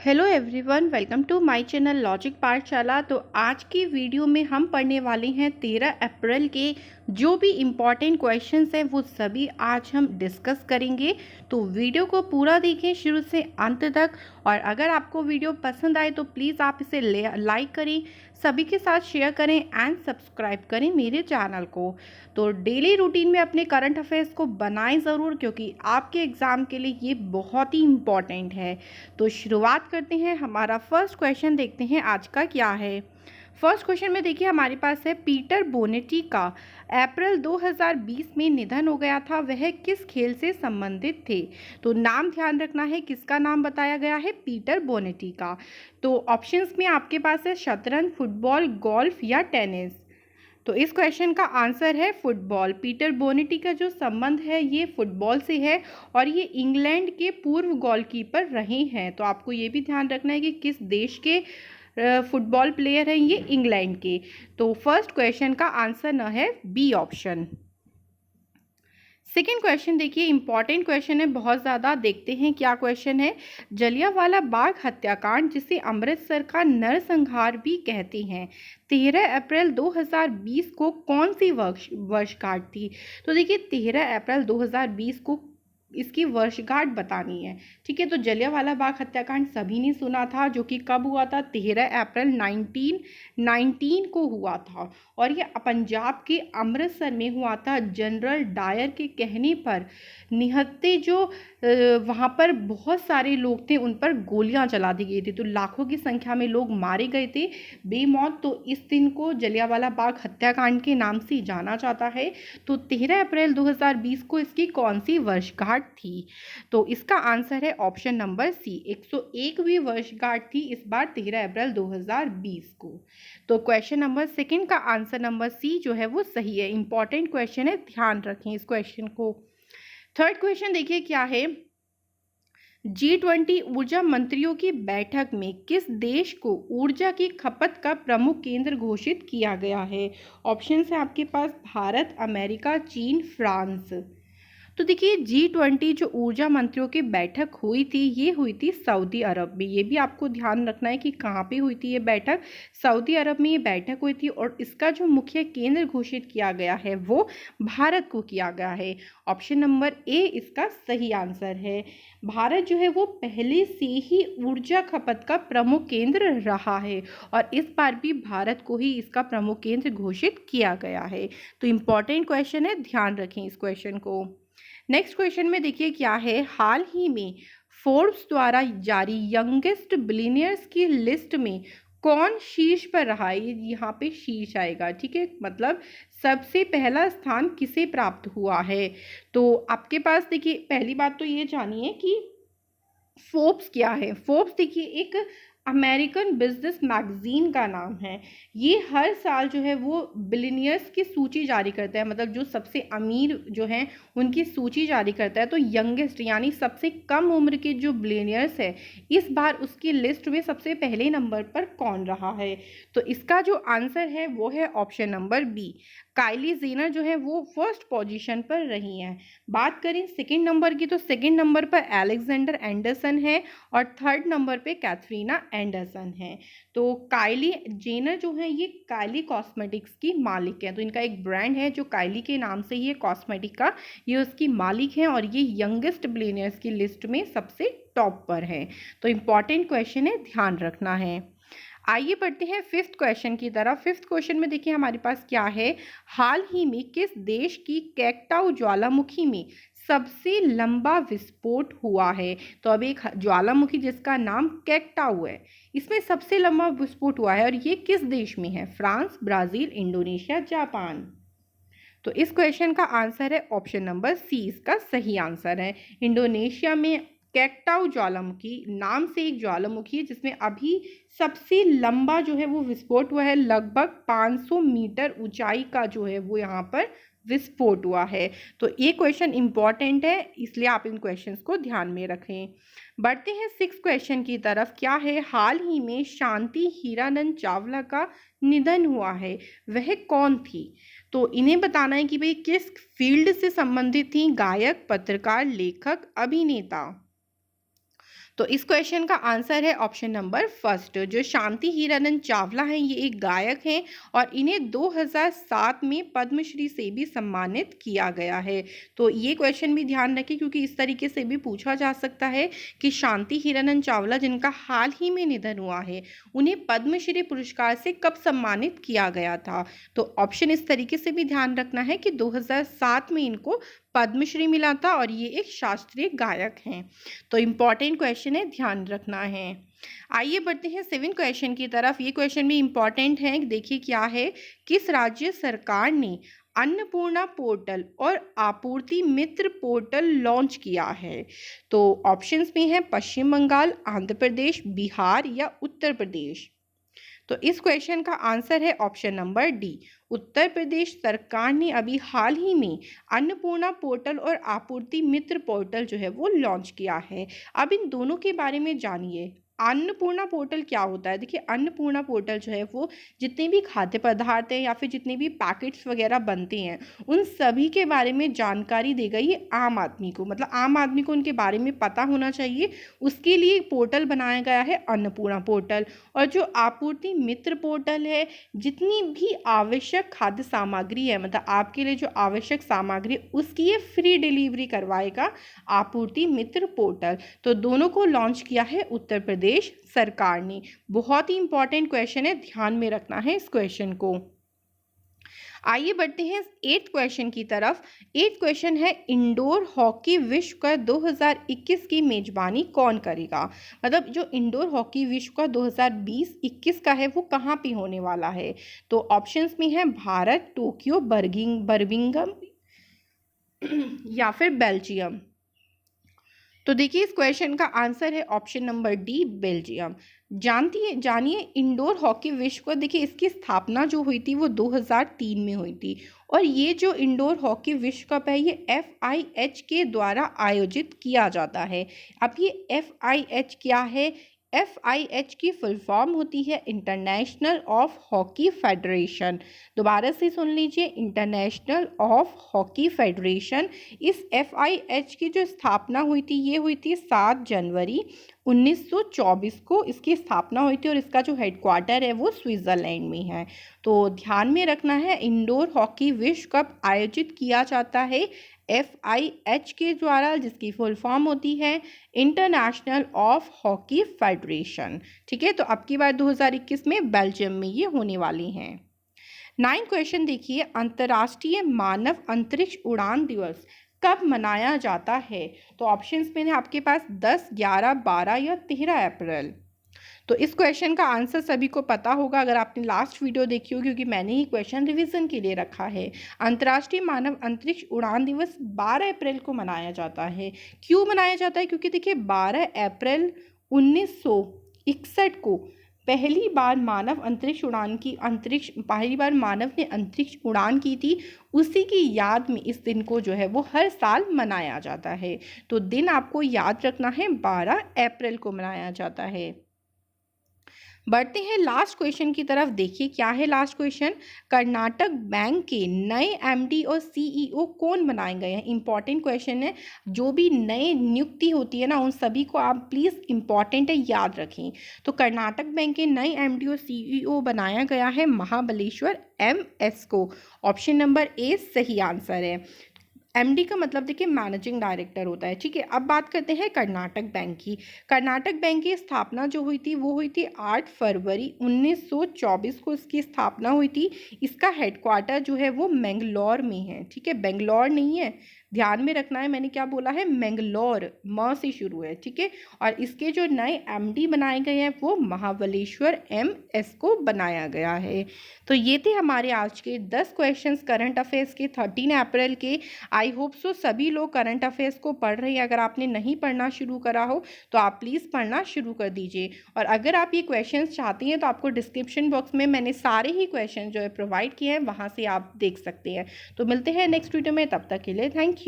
Hello everyone, welcome to my channel logic Pathshala. तो आज की वीडियो में हम पढ़ने वाले हैं 13 अप्रैल के जो भी इम्पॉर्टेंट क्वेश्चंस हैं वो सभी आज हम डिस्कस करेंगे। तो वीडियो को पूरा देखें शुरू से अंत तक, और अगर आपको वीडियो पसंद आए तो प्लीज़ आप इसे लाइक करें, सभी के साथ शेयर करें एंड सब्सक्राइब करें मेरे चैनल को। तो डेली रूटीन में अपने करंट अफेयर्स को बनाएं ज़रूर, क्योंकि आपके एग्ज़ाम के लिए ये बहुत ही इम्पॉर्टेंट है। तो शुरुआत करते हैं। हमारा फर्स्ट क्वेश्चन देखते हैं आज का क्या है। फर्स्ट क्वेश्चन में देखिए हमारे पास है, पीटर बोनेटी का अप्रैल 2020 में निधन हो गया था, वह किस खेल से संबंधित थे? तो नाम ध्यान रखना है, किसका नाम बताया गया है? पीटर बोनेटी का। तो ऑप्शंस में आपके पास है शतरंज, फुटबॉल, गोल्फ या टेनिस। तो इस क्वेश्चन का आंसर है फुटबॉल। पीटर बोनेटी का जो संबंध है ये फुटबॉल से है, और ये इंग्लैंड के पूर्व गोलकीपर रहे हैं। तो आपको ये भी ध्यान रखना है कि किस देश के फुटबॉल प्लेयर हैं, ये इंग्लैंड के। तो फर्स्ट क्वेश्चन का आंसर न है बी ऑप्शन। सेकेंड क्वेश्चन देखिए, इंपॉर्टेंट क्वेश्चन है बहुत ज़्यादा। देखते हैं क्या क्वेश्चन है। जलियांवाला बाग हत्याकांड, जिसे अमृतसर का नरसंहार भी कहते हैं, 13 अप्रैल 2020 को कौन सी वर्षगांठ थी? तो देखिए 13 अप्रैल 2020 को इसकी वर्षगांठ बतानी है। ठीक है, तो जलियांवाला बाग हत्याकांड सभी ने सुना था, जो कि कब हुआ था? 13 अप्रैल 1919 को हुआ था, और ये पंजाब के अमृतसर में हुआ था। जनरल डायर के कहने पर निहत्थे जो वहाँ पर बहुत सारे लोग थे उन पर गोलियां चला दी गई थी, तो लाखों की संख्या में लोग मारे गए थे बेमौत। तो इस दिन को जलियांवाला बाग हत्याकांड के नाम से जाना जाता है। तो 13 अप्रैल 2020 को इसकी कौन सी वर्षगांठ थी? तो इसका आंसर है ऑप्शन नंबर सी, 101वीं वर्षगांठ थी इस बार 13 अप्रैल 2020 को। तो क्वेश्चन नंबर सेकंड का आंसर नंबर सी जो है वो सही है। इंपॉर्टेंट क्वेश्चन है, ध्यान रखें इस क्वेश्चन को। थर्ड क्वेश्चन देखिए क्या है। G20 ऊर्जा मंत्रियों की बैठक में किस देश को ऊर्जा की खपत का प्रमुख केंद्र घोषित किया गया है? ऑप्शन है आपके पास भारत, अमेरिका, चीन, फ्रांस। तो देखिए G20 जो ऊर्जा मंत्रियों की बैठक हुई थी, ये हुई थी सऊदी अरब में। ये भी आपको ध्यान रखना है कि कहाँ पे हुई थी ये बैठक। सऊदी अरब में ये बैठक हुई थी, और इसका जो मुख्य केंद्र घोषित किया गया है वो भारत को किया गया है। ऑप्शन नंबर ए इसका सही आंसर है। भारत जो है वो पहले से ही ऊर्जा खपत का प्रमुख केंद्र रहा है, और इस बार भी भारत को ही इसका प्रमुख केंद्र घोषित किया गया है। तो इम्पॉर्टेंट क्वेश्चन है, ध्यान रखें इस क्वेश्चन को। नेक्स्ट क्वेश्चन में देखिए क्या है। हाल ही में फोर्ब्स द्वारा जारी यंगेस्ट बिलियनियर्स की लिस्ट में कौन शीर्ष पर रहा है? यहाँ पे शीर्ष आएगा, ठीक है, मतलब सबसे पहला स्थान किसे प्राप्त हुआ है? तो आपके पास देखिए पहली बात तो ये जानिए कि फोर्ब्स क्या है। फोर्ब्स देखिए एक अमेरिकन बिजनेस मैगजीन का नाम है। ये हर साल जो है वो बिलियनियर्स की सूची जारी करता है, मतलब जो सबसे अमीर जो हैं उनकी सूची जारी करता है। तो यंगेस्ट यानी सबसे कम उम्र के जो बिलियनियर्स है, इस बार उसकी लिस्ट में सबसे पहले नंबर पर कौन रहा है? तो इसका जो आंसर है वो है option number b, Kylie Jenner जो है वो फर्स्ट पोजीशन पर रही हैं। बात करें सेकंड नंबर की, तो सेकंड नंबर पर अलेक्जेंडर एंडरसन है, और थर्ड नंबर पे कैथरीना एंडरसन है। तो काइली जेनर जो है ये काइली कॉस्मेटिक्स की मालिक है। तो इनका एक ब्रांड है जो काइली के नाम से ही है कॉस्मेटिक का, ये उसकी मालिक है, और ये यंगेस्ट बिलियनियर्स की लिस्ट में सबसे टॉप पर है। तो इम्पॉर्टेंट क्वेश्चन है, ध्यान रखना है। आइए बढ़ते हैं फिफ्थ क्वेश्चन की तरफ। फिफ्थ क्वेश्चन में देखिए हमारे पास क्या है। हाल ही में किस देश की कैकटाऊ ज्वालामुखी में सबसे लंबा विस्फोट हुआ है? तो अब एक ज्वालामुखी जिसका नाम कैकटाऊ है, इसमें सबसे लंबा विस्फोट हुआ है, और ये किस देश में है? France, Brazil, Indonesia, Japan. तो इस क्वेश्चन का आंसर है ऑप्शन नंबर सी, इसका सही आंसर है। इंडोनेशिया में कैकटाऊ ज्वालामुखी नाम से एक ज्वालामुखी है, जिसमें अभी सबसे लंबा जो है वो विस्फोट हुआ है। लगभग 500 मीटर ऊंचाई का जो है वो यहाँ पर विस्फोट हुआ है। तो ये क्वेश्चन इंपॉर्टेंट है, इसलिए आप इन क्वेश्चंस को ध्यान में रखें। बढ़ते हैं सिक्स क्वेश्चन की तरफ। क्या है। हाल ही में शांति हीरानंद चावला का निधन हुआ है, वह कौन थी? तो इन्हें बताना है कि भाई किस फील्ड से संबंधित थी। गायक, पत्रकार, लेखक, अभिनेता। तो इस क्वेश्चन का आंसर है ऑप्शन नंबर फर्स्ट। जो शांति हीरानंद चावला हैं ये एक गायक हैं और इन्हें 2007 में पद्मश्री से भी सम्मानित किया गया है। तो ये क्वेश्चन भी ध्यान रखें क्योंकि इस तरीके से भी पूछा जा सकता है कि शांति हीरानंद चावला जिनका हाल ही में निधन हुआ है उन्हें पद्मश्री पुरस्कार से कब सम्मानित किया गया था। तो ऑप्शन इस तरीके से भी ध्यान रखना है कि 2007 में इनको पद्मश्री मिला था और ये एक शास्त्रीय गायक हैं। तो इम्पॉर्टेंट क्वेश्चन है, ध्यान रखना है। आइए बढ़ते हैं 7 क्वेश्चन की तरफ। ये क्वेश्चन भी इम्पॉर्टेंट है, देखिए क्या है। किस राज्य सरकार ने अन्नपूर्णा पोर्टल और आपूर्ति मित्र पोर्टल लॉन्च किया है। तो ऑप्शंस में है पश्चिम बंगाल, आंध्र प्रदेश, बिहार या उत्तर प्रदेश। तो इस क्वेश्चन का आंसर है option number D. Uttar Pradesh सरकार ने अभी हाल ही में अन्नपूर्णा पोर्टल और आपूर्ति मित्र पोर्टल जो है वो लॉन्च किया है। अब इन दोनों के बारे में जानिए। अन्नपूर्णा पोर्टल क्या होता है? देखिए अन्नपूर्णा पोर्टल जो है वो जितने भी खाद्य पदार्थ हैं या फिर जितने भी पैकेट्स वगैरह बनते हैं उन सभी के बारे में जानकारी देगा ये आम आदमी को, मतलब आम आदमी को उनके बारे में पता होना चाहिए, उसके लिए पोर्टल बनाया गया है अन्नपूर्णा पोर्टल। और जो आपूर्ति मित्र पोर्टल है, जितनी भी आवश्यक खाद्य सामग्री है, मतलब आपके लिए जो आवश्यक सामग्री उसकी ये फ्री डिलीवरी करवाएगा आपूर्ति मित्र पोर्टल। तो दोनों को लॉन्च किया है उत्तर प्रदेश सरकार ने। बहुत ही इंपॉर्टेंट क्वेश्चन है, ध्यान में रखना है इस क्वेश्चन को। आइए बढ़ते हैं 8th क्वेश्चन की तरफ। 8th क्वेश्चन है इंडोर हॉकी विश्व का 2021 की मेजबानी कौन करेगा? मतलब जो इंडोर हॉकी विश्व का 2020-21 का है वो कहाँ पे होने वाला है? तो ऑप्शंस में है भारत, टोक्यो, बर्मिंघम या फिर बेल्जियम। तो देखिए इस क्वेश्चन का आंसर है ऑप्शन नंबर डी, बेल्जियम। जानिए इंडोर हॉकी विश्व को। देखिए इसकी स्थापना जो हुई थी वो 2003 में हुई थी और ये जो इंडोर हॉकी विश्व कप है ये FIH के द्वारा आयोजित किया जाता है। अब ये FIH क्या है? FIH की फुल फॉर्म होती है इंटरनेशनल ऑफ हॉकी फेडरेशन। दोबारा से सुन लीजिए, इंटरनेशनल ऑफ हॉकी फेडरेशन। इस FIH की जो स्थापना हुई थी ये हुई थी 7 जनवरी 1924 को इसकी स्थापना हुई थी और इसका जो हेडक्वार्टर है वो स्विट्ज़रलैंड में है। तो ध्यान में रखना है इंडोर हॉकी विश्व कप आयोजित किया जाता है FIH के द्वारा, जिसकी फुल फॉर्म होती है इंटरनेशनल ऑफ हॉकी फेडरेशन। ठीक है, तो अब की बार 2021 में बेल्जियम में ये होने वाली हैं। 9th क्वेश्चन देखिए, अंतर्राष्ट्रीय मानव अंतरिक्ष उड़ान दिवस कब मनाया जाता है? तो ऑप्शंस में है आपके पास 10, 11, 12 या 13 अप्रैल। तो इस क्वेश्चन का आंसर सभी को पता होगा अगर आपने लास्ट वीडियो देखी हो, क्योंकि मैंने ही क्वेश्चन रिवीजन के लिए रखा है। अंतर्राष्ट्रीय मानव अंतरिक्ष उड़ान दिवस 12 अप्रैल को मनाया जाता है। क्यों मनाया जाता है? क्योंकि देखिए 12 अप्रैल 1961 को पहली बार मानव ने अंतरिक्ष उड़ान की थी। उसी की याद में इस दिन को जो है वो हर साल मनाया जाता है। तो दिन आपको याद रखना है, 12 अप्रैल को मनाया जाता है। बढ़ते हैं लास्ट क्वेश्चन की तरफ। देखिए क्या है लास्ट क्वेश्चन। कर्नाटक बैंक के नए MD और CEO कौन बनाए गए हैं? इंपॉर्टेंट क्वेश्चन है। जो भी नए नियुक्ति होती है ना उन सभी को आप प्लीज़ इंपॉर्टेंट है याद रखें। तो कर्नाटक बैंक के नए MD और CEO बनाया गया है महाबलेश्वर MS को। ऑप्शन नंबर ए सही आंसर है। MD का मतलब देखिए मैनेजिंग डायरेक्टर होता है। ठीक है, अब बात करते हैं कर्नाटक बैंक की। कर्नाटक बैंक की स्थापना जो हुई थी वो हुई थी 8 फरवरी 1924 को इसकी स्थापना हुई थी। इसका हेडक्वार्टर जो है वो मैंगलोर में है। ठीक है, बेंगलोर नहीं है, ध्यान में रखना है, मैंने क्या बोला है, मैंगलोर, म से शुरू है। ठीक है, और इसके जो नए MD बनाए गए हैं वो महाबलेश्वर MS को बनाया गया है। तो ये थे हमारे आज के 10 क्वेश्चंस करंट अफेयर्स के 13 अप्रैल के। आई होप सो सभी लोग करंट अफेयर्स को पढ़ रहे हैं। अगर आपने नहीं पढ़ना शुरू करा हो तो आप प्लीज़ पढ़ना शुरू कर दीजिए। और अगर आप ये क्वेश्चंस चाहती हैं तो आपको डिस्क्रिप्शन बॉक्स में मैंने सारे ही क्वेश्चन जो है प्रोवाइड किए हैं, वहाँ से आप देख सकते हैं। तो मिलते हैं नेक्स्ट वीडियो में, तब तक के लिए थैंक यू।